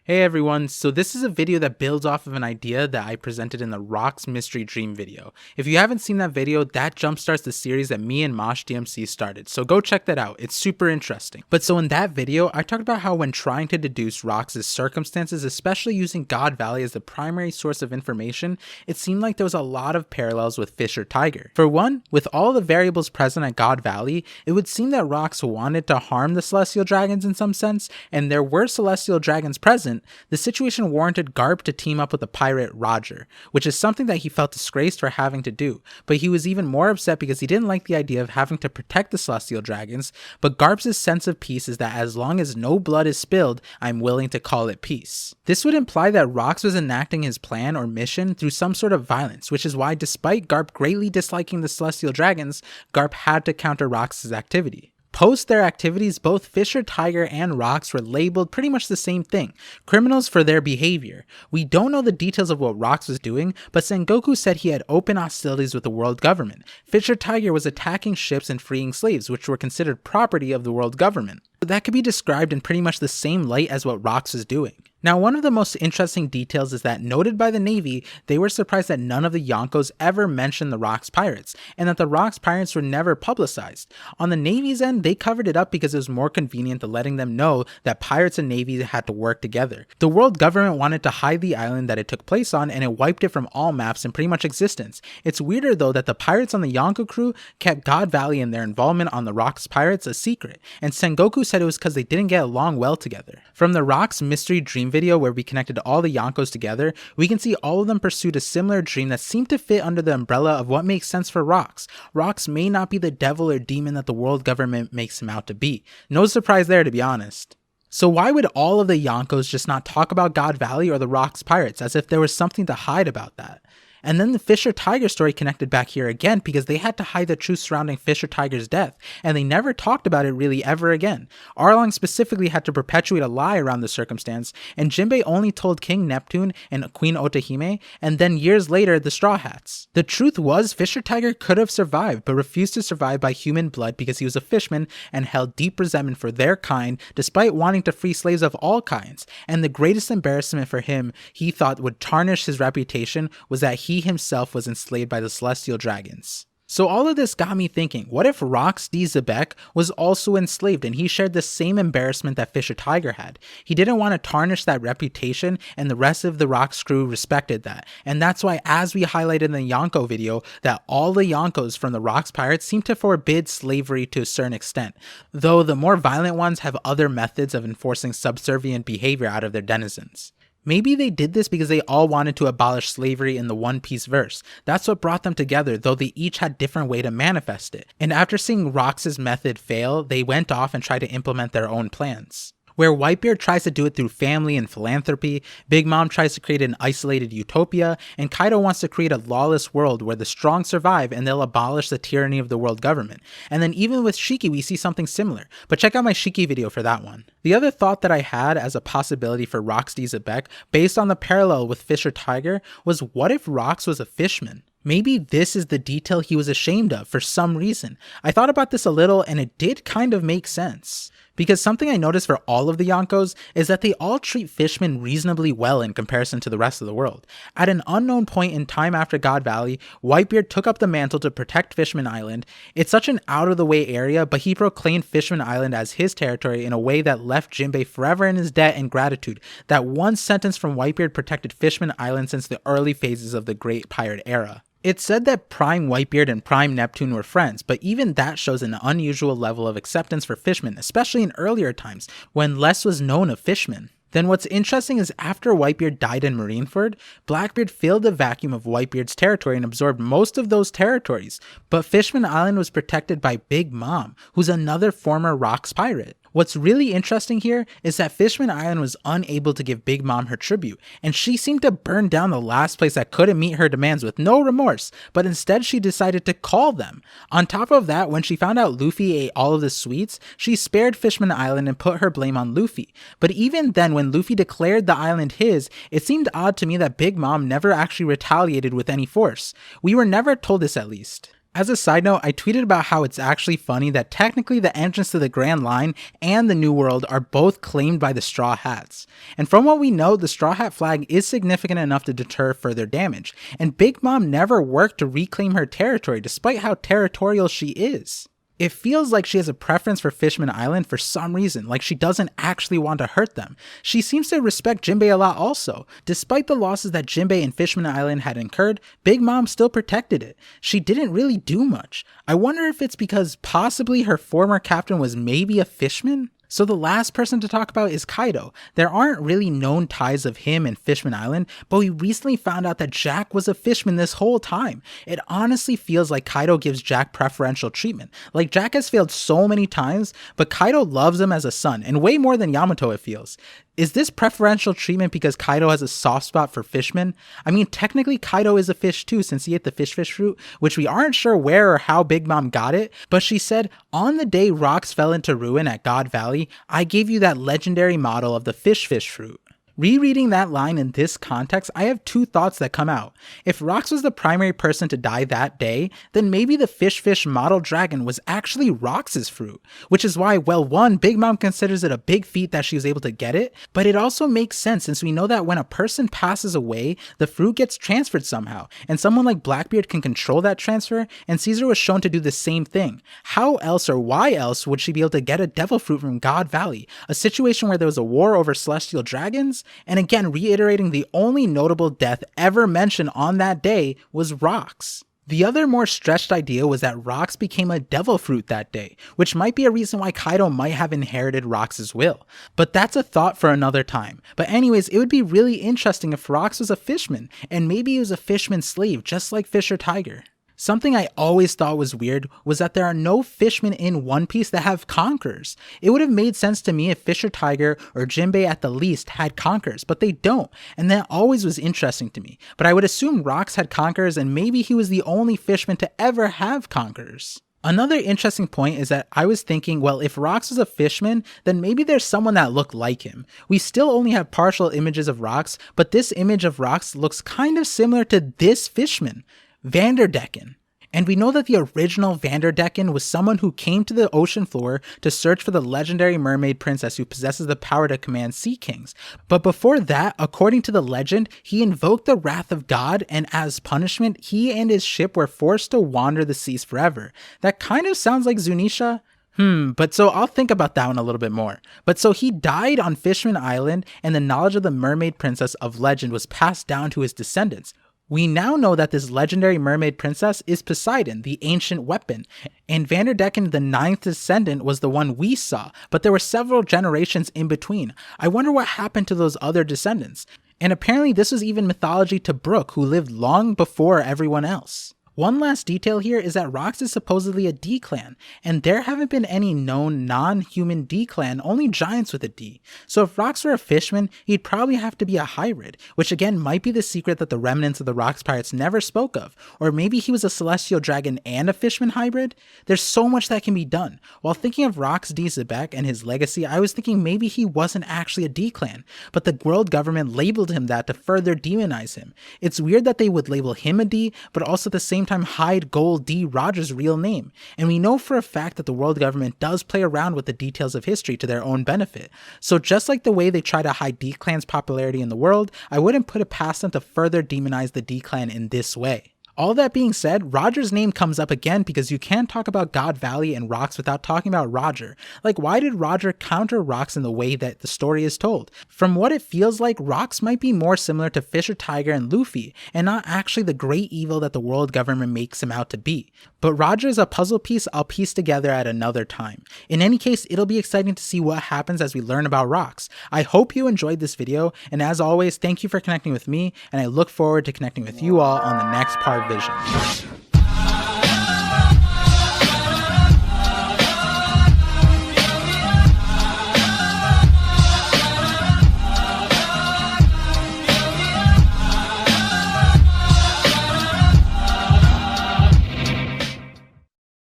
Hey everyone, so this is a video that builds off of an idea that I presented in the Rocks Mystery Dream video. If you haven't seen that video, that jumpstarts the series that me and Mosh DMC started, so go check that out, it's super interesting. But so in that video, I talked about how when trying to deduce Rocks' circumstances, especially using God Valley as the primary source of information, it seemed like there was a lot of parallels with Fisher Tiger. For one, with all the variables present at God Valley, it would seem that Rocks wanted to harm the Celestial Dragons in some sense, and there were Celestial Dragons present. The situation warranted Garp to team up with the pirate Roger, which is something that he felt disgraced for having to do, but he was even more upset because he didn't like the idea of having to protect the Celestial Dragons, but Garp's sense of peace is that as long as no blood is spilled, I'm willing to call it peace. This would imply that Rocks was enacting his plan or mission through some sort of violence, which is why despite Garp greatly disliking the Celestial Dragons, Garp had to counter Rocks' activity. Post their activities, both Fisher Tiger and Rocks were labeled pretty much the same thing, criminals for their behavior. We don't know the details of what Rocks was doing, but Sengoku said he had open hostilities with the world government. Fisher Tiger was attacking ships and freeing slaves, which were considered property of the world government. That could be described in pretty much the same light as what Rocks was doing. Now, one of the most interesting details is that, noted by the Navy, they were surprised that none of the Yonkos ever mentioned the Rocks pirates, and that the Rocks pirates were never publicized. On the Navy's end, they covered it up because it was more convenient to letting them know that pirates and Navy had to work together. The world government wanted to hide the island that it took place on, and it wiped it from all maps and pretty much existence. It's weirder though that the pirates on the Yonko crew kept God Valley and their involvement on the Rocks pirates a secret, and Sengoku said it was because they didn't get along well together. From the Rocks Mystery Dream video where we connected all the Yonkos together, we can see all of them pursued a similar dream that seemed to fit under the umbrella of what makes sense for Rocks. Rocks may not be the devil or demon that the world government makes him out to be. No surprise there, to be honest. So why would all of the Yonkos just not talk about God Valley or the Rocks pirates as if there was something to hide about that? And then the Fisher Tiger story connected back here again because they had to hide the truth surrounding Fisher Tiger's death, and they never talked about it really ever again. Arlong specifically had to perpetuate a lie around the circumstance, and Jinbei only told King Neptune and Queen Otahime, and then years later the Straw Hats. The truth was Fisher Tiger could have survived, but refused to survive by human blood because he was a fishman and held deep resentment for their kind despite wanting to free slaves of all kinds, and the greatest embarrassment for him he thought would tarnish his reputation was that he himself was enslaved by the Celestial Dragons. So all of this got me thinking, what if Rocks D. Xebec was also enslaved and he shared the same embarrassment that Fisher Tiger had? He didn't want to tarnish that reputation, and the rest of the Rocks crew respected that. And that's why, as we highlighted in the Yonko video, that all the Yonkos from the Rocks pirates seem to forbid slavery to a certain extent, though the more violent ones have other methods of enforcing subservient behavior out of their denizens. Maybe they did this because they all wanted to abolish slavery in the One Piece verse. That's what brought them together, though they each had different way to manifest it. And after seeing Rocks' method fail, they went off and tried to implement their own plans. Where Whitebeard tries to do it through family and philanthropy, Big Mom tries to create an isolated utopia, and Kaido wants to create a lawless world where the strong survive and they'll abolish the tyranny of the world government. And then even with Shiki we see something similar, but check out my Shiki video for that one. The other thought that I had as a possibility for Rocks D. Xebec, based on the parallel with Fisher Tiger, was what if Rocks was a fishman? Maybe this is the detail he was ashamed of for some reason. I thought about this a little and it did kind of make sense. Because something I noticed for all of the Yonkos is that they all treat fishmen reasonably well in comparison to the rest of the world. At an unknown point in time after God Valley, Whitebeard took up the mantle to protect Fishman Island. It's such an out-of-the-way area, but he proclaimed Fishman Island as his territory in a way that left Jinbei forever in his debt and gratitude. That one sentence from Whitebeard protected Fishman Island since the early phases of the Great Pirate Era. It's said that Prime Whitebeard and Prime Neptune were friends, but even that shows an unusual level of acceptance for fishmen, especially in earlier times, when less was known of fishmen. Then what's interesting is after Whitebeard died in Marineford, Blackbeard filled the vacuum of Whitebeard's territory and absorbed most of those territories, but Fishman Island was protected by Big Mom, who's another former Rocks pirate. What's really interesting here is that Fishman Island was unable to give Big Mom her tribute, and she seemed to burn down the last place that couldn't meet her demands with no remorse, but instead she decided to call them. On top of that, when she found out Luffy ate all of the sweets, she spared Fishman Island and put her blame on Luffy. But even then, when Luffy declared the island his, it seemed odd to me that Big Mom never actually retaliated with any force. We were never told this, at least. As a side note, I tweeted about how it's actually funny that technically the entrance to the Grand Line and the New World are both claimed by the Straw Hats. And from what we know, the Straw Hat flag is significant enough to deter further damage, and Big Mom never worked to reclaim her territory despite how territorial she is. It feels like she has a preference for Fishman Island for some reason, like she doesn't actually want to hurt them. She seems to respect Jinbei a lot also. Despite the losses that Jinbei and Fishman Island had incurred, Big Mom still protected it. She didn't really do much. I wonder if it's because possibly her former captain was maybe a fishman? So the last person to talk about is Kaido. There aren't really known ties of him and Fishman Island, but we recently found out that Jack was a fishman this whole time. It honestly feels like Kaido gives Jack preferential treatment. Like, Jack has failed so many times, but Kaido loves him as a son, and way more than Yamato it feels. Is this preferential treatment because Kaido has a soft spot for fishmen? I mean, technically Kaido is a fish too, since he ate the fish fruit, which we aren't sure where or how Big Mom got it, but she said, "On the day rocks fell into ruin at God Valley, I gave you that legendary model of the fish fruit." Rereading that line in this context, I have two thoughts that come out. If Rox was the primary person to die that day, then maybe the fish model dragon was actually Rox's fruit, which is why, well, one, Big Mom considers it a big feat that she was able to get it, but it also makes sense since we know that when a person passes away, the fruit gets transferred somehow, and someone like Blackbeard can control that transfer, and Caesar was shown to do the same thing. How else or why else would she be able to get a devil fruit from God Valley, a situation where there was a war over celestial dragons? And again, reiterating, the only notable death ever mentioned on that day was Rox. The other more stretched idea was that Rox became a devil fruit that day, which might be a reason why Kaido might have inherited Rox's will. But that's a thought for another time. But anyways, it would be really interesting if Rox was a fishman, and maybe he was a fishman's slave, just like Fisher Tiger. Something I always thought was weird was that there are no fishmen in One Piece that have conquerors. It would have made sense to me if Fisher Tiger or Jinbei at the least had conquerors, but they don't, and that always was interesting to me. But I would assume Rox had conquerors, and maybe he was the only fishman to ever have conquerors. Another interesting point is that I was thinking, well, if Rox was a fishman, then maybe there's someone that looked like him. We still only have partial images of Rox, but this image of Rox looks kind of similar to this fishman, Vanderdecken. And we know that the original Vanderdecken was someone who came to the ocean floor to search for the legendary mermaid princess who possesses the power to command sea kings. But before that, according to the legend, he invoked the wrath of God, and as punishment, he and his ship were forced to wander the seas forever. That kind of sounds like Zunisha. But so I'll think about that one a little bit more. But so he died on Fishman Island, and the knowledge of the mermaid princess of legend was passed down to his descendants. We now know that this legendary mermaid princess is Poseidon, the ancient weapon, and Vanderdecken, the 9th descendant, was the one we saw, but there were several generations in between. I wonder what happened to those other descendants. And apparently this was even mythology to Brook, who lived long before everyone else. One last detail here is that Rox is supposedly a D-clan, and there haven't been any known non-human D-clan, only giants with a D. So if Rox were a fishman, he'd probably have to be a hybrid, which again might be the secret that the remnants of the Rox Pirates never spoke of. Or maybe he was a celestial dragon and a fishman hybrid? There's so much that can be done. While thinking of Rox D. Xebec and his legacy, I was thinking maybe he wasn't actually a D-clan, but the world government labeled him that to further demonize him. It's weird that they would label him a D, but also at the same time hide Gold D. Rogers' real name. And we know for a fact that the world government does play around with the details of history to their own benefit. So just like the way they try to hide D-Clan's popularity in the world, I wouldn't put it past them to further demonize the D-Clan in this way. All that being said, Roger's name comes up again because you can't talk about God Valley and Rox without talking about Roger. Like, why did Roger counter Rox in the way that the story is told? From what it feels like, Rox might be more similar to Fisher Tiger and Luffy, and not actually the great evil that the world government makes him out to be. But Roger is a puzzle piece I'll piece together at another time. In any case, it'll be exciting to see what happens as we learn about Rox. I hope you enjoyed this video, and as always, thank you for connecting with me, and I look forward to connecting with you all on the next part of Vision.